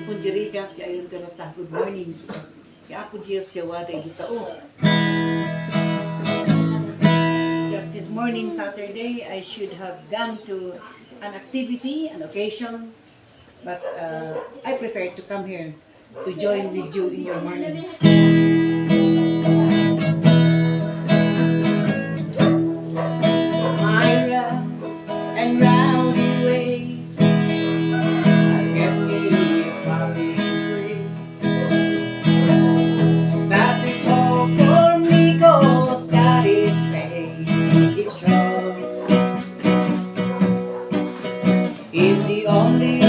pun diri ka kaya ayon ka ta good morning. Kaya ako diya siya waday dito. Just this morning, Saturday, I should have gone to an activity, an occasion, but I prefer to come here to join with you in your morning. My rough and rowdy ways has kept me from His grace. That is all for me, 'cause God is faith is strong. Is the only